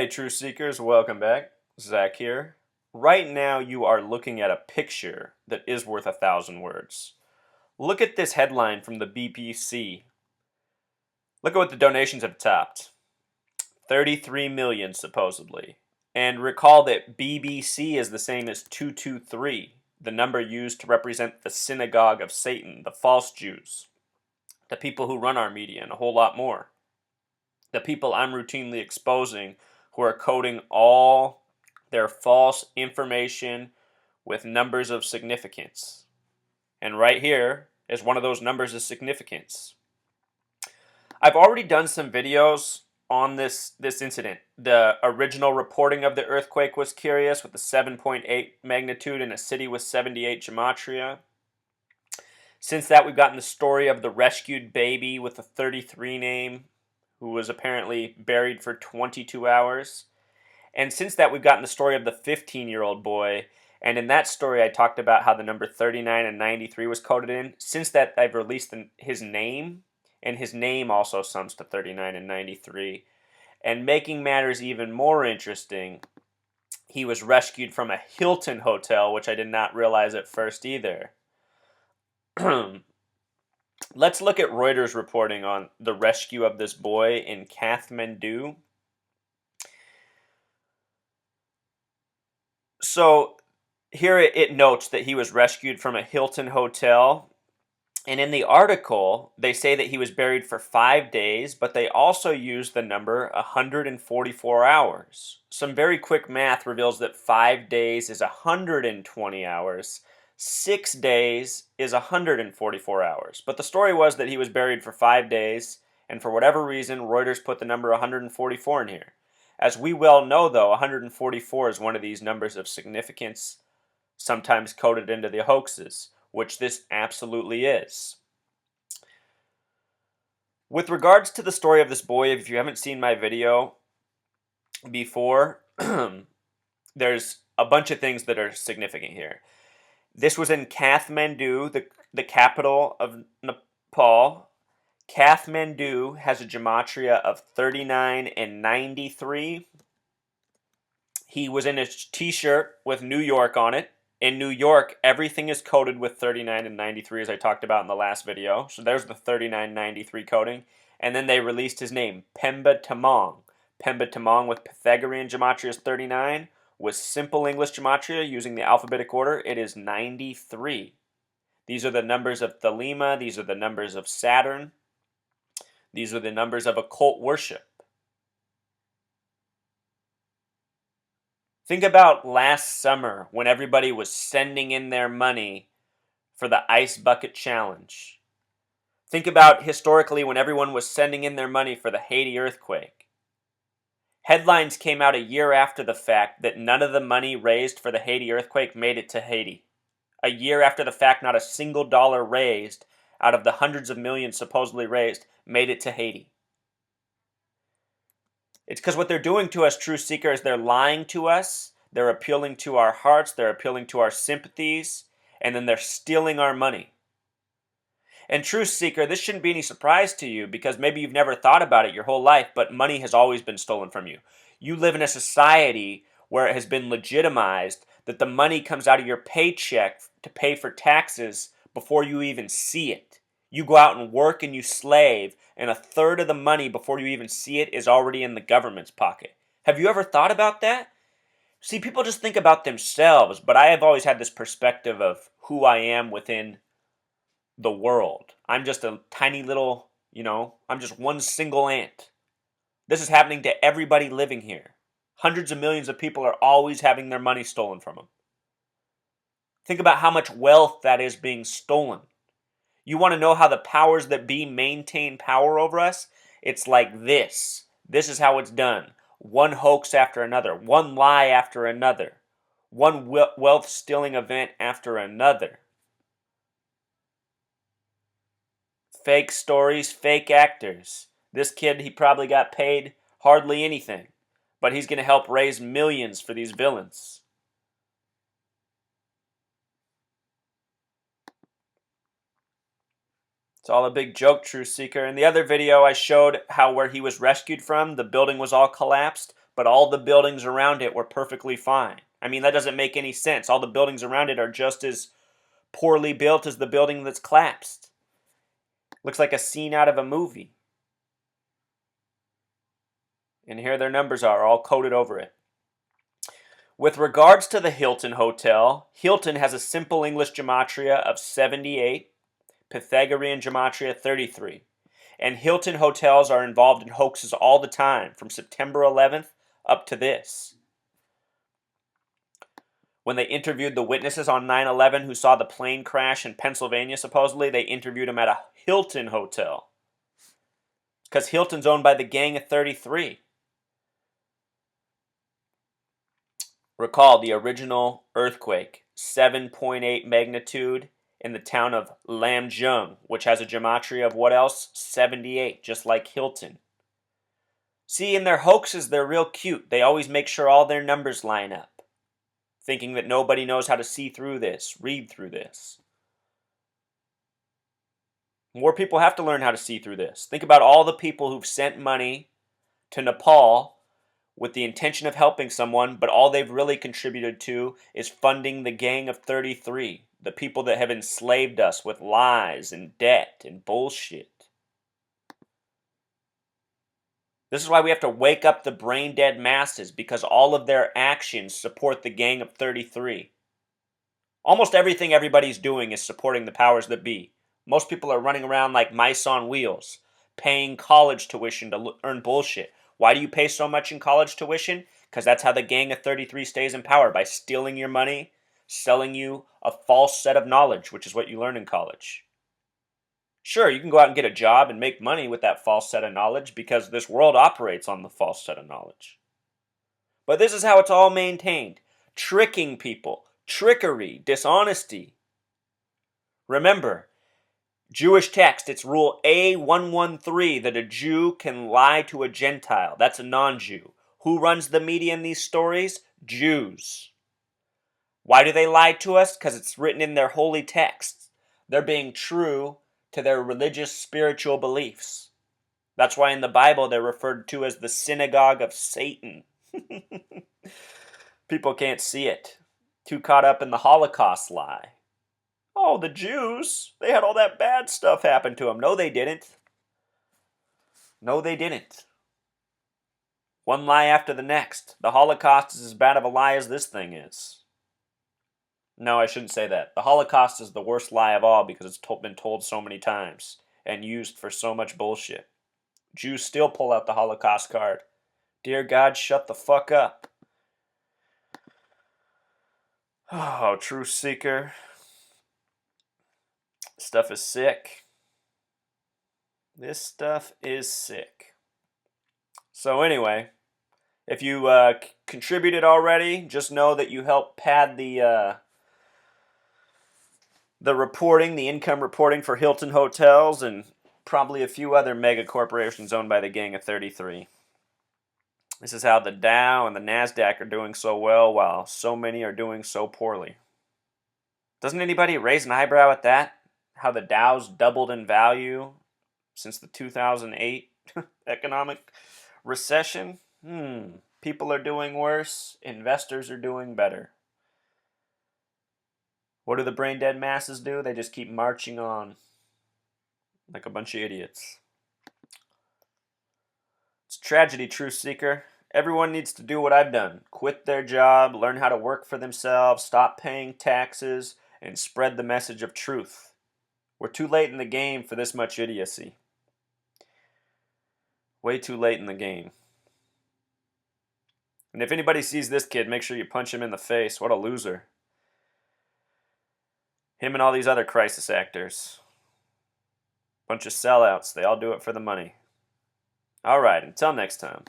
Hey, Truth Seekers, welcome back. Zach here. Right now, you are looking at a picture that is worth 1,000 words. Look at this headline from the BBC. Look at what the donations have topped 33 million, supposedly. And recall that BBC is the same as 223, the number used to represent the synagogue of Satan, the false Jews, the people who run our media, and a whole lot more. The people I'm routinely exposing who are coding all their false information with numbers of significance. And right here is one of those numbers of significance. I've already done some videos on this incident. The original reporting of the earthquake was curious, with the 7.8 magnitude in a city with 78 gematria. Since that, we've gotten the story of the rescued baby with a 33 name, who was apparently buried for 22 hours. And since that, we've gotten the story of the 15-year-old boy. And in that story, I talked about how the number 39 and 93 was coded in. Since that, I've released his name, and his name also sums to 39 and 93. And making matters even more interesting, he was rescued from a Hilton hotel, which I did not realize at first either. Let's look at Reuters reporting on the rescue of this boy in Kathmandu. So here it notes that he was rescued from a Hilton hotel. And in the article, they say that he was buried for 5 days, but they also use the number 144 hours. Some very quick math reveals that 5 days is 120 hours. 6 days is 144 hours. But the story was that he was buried for 5 days, and for whatever reason, Reuters put the number 144 in here. As we well know, though, 144 is one of these numbers of significance, sometimes coded into the hoaxes, which this absolutely is. With regards to the story of this boy, if you haven't seen my video before, there's a bunch of things that are significant here. This was in Kathmandu, the capital of Nepal. Kathmandu has a gematria of 39 and 93. He was in a t-shirt with New York on it. In New York, everything is coded with 39 and 93, as I talked about in the last video. So there's the 3993 coding. And then they released his name, Pemba Tamong. Pemba Tamong with Pythagorean gematria is 39. With simple English gematria, using the alphabetic order, it is 93. These are the numbers of Thelema. These are the numbers of Saturn. These are the numbers of occult worship. Think about last summer when everybody was sending in their money for the Ice Bucket Challenge. Think about historically when everyone was sending in their money for the Haiti earthquake. Headlines came out a year after the fact that none of the money raised for the Haiti earthquake made it to Haiti. A year after the fact, not a single dollar raised out of the hundreds of millions supposedly raised made it to Haiti. It's because what they're doing to us, True Seeker, is they're lying to us, they're appealing to our hearts, they're appealing to our sympathies, and then they're stealing our money. And True Seeker, this shouldn't be any surprise to you because maybe you've never thought about it your whole life, but money has always been stolen from you. You live in a society where it has been legitimized that the money comes out of your paycheck to pay for taxes before you even see it. You go out and work and you slave, and a third of the money before you even see it is already in the government's pocket. Have you ever thought about that? See, people just think about themselves, but I have always had this perspective of who I am within the world. I'm just a tiny little, I'm just one single ant. This is happening to everybody living here. Hundreds of millions of people are always having their money stolen from them. Think about how much wealth that is being stolen. You want to know how the powers that be maintain power over us? It's like this. This is how it's done. One hoax after another. One lie after another. One wealth-stealing event after another. Fake stories, fake actors. This kid, he probably got paid hardly anything. But he's going to help raise millions for these villains. It's all a big joke, True Seeker. In the other video, I showed how where he was rescued from, the building was all collapsed. but all the buildings around it were perfectly fine. I mean, that doesn't make any sense. All the buildings around it are just as poorly built as the building that's collapsed. Looks like a scene out of a movie. And here their numbers are, all coded over it. With regards to the Hilton Hotel, Hilton has a simple English gematria of 78, Pythagorean gematria 33. And Hilton hotels are involved in hoaxes all the time, from September 11th up to this. When they interviewed the witnesses on 9/11 who saw the plane crash in Pennsylvania, supposedly, they interviewed them at a Hilton hotel. Because Hilton's owned by the Gang of 33. Recall the original earthquake, 7.8 magnitude in the town of Lamjung, which has a gematria of what else? 78, just like Hilton. See, in their hoaxes, they're real cute. They always make sure all their numbers line up, thinking that nobody knows how to see through this, read through this. More people have to learn how to see through this. Think about all the people who've sent money to Nepal with the intention of helping someone, but all they've really contributed to is funding the Gang of 33, the people that have enslaved us with lies and debt and bullshit. This is why we have to wake up the brain-dead masses, because all of their actions support the Gang of 33. Almost everything everybody's doing is supporting the powers that be. Most people are running around like mice on wheels, paying college tuition to earn bullshit. Why do you pay so much in college tuition? Because that's how the Gang of 33 stays in power, by stealing your money, selling you a false set of knowledge, which is what you learn in college. Sure, you can go out and get a job and make money with that false set of knowledge, because this world operates on the false set of knowledge. But this is how it's all maintained. Tricking people, trickery, dishonesty. Remember, Jewish text, it's rule A113 that a Jew can lie to a Gentile. That's a non-Jew. Who runs the media in these stories? Jews. Why do they lie to us? Because it's written in their holy texts. They're being true to their religious, spiritual beliefs. That's why in the Bible they're referred to as the synagogue of Satan. People can't see it. Too caught up in the Holocaust lie. Oh, the Jews, they had all that bad stuff happen to them. No, they didn't. No, they didn't. One lie after the next. The Holocaust is as bad of a lie as this thing is. No, I shouldn't say that. The Holocaust is the worst lie of all, because it's been told so many times and used for so much bullshit. Jews still pull out the Holocaust card. Dear God, shut the fuck up. Oh, truth seeker. Stuff is sick. This stuff is sick. So anyway, if you contributed already, just know that you helped pad the reporting, the income reporting for Hilton hotels and probably a few other mega corporations owned by the Gang of 33. This is how the Dow and the NASDAQ are doing so well while so many are doing so poorly. Doesn't anybody raise an eyebrow at that? How the Dow's doubled in value since the 2008 economic recession? People are doing worse. Investors are doing better. What do the brain dead masses do? They just keep marching on like a bunch of idiots. It's a tragedy, truth seeker. Everyone needs to do what I've done. Quit their job, learn how to work for themselves, stop paying taxes, and spread the message of truth. We're too late in the game for this much idiocy. Way too late in the game. And if anybody sees this kid, make sure you punch him in the face. What a loser. Him and all these other crisis actors. Bunch of sellouts. They all do it for the money. Alright, until next time.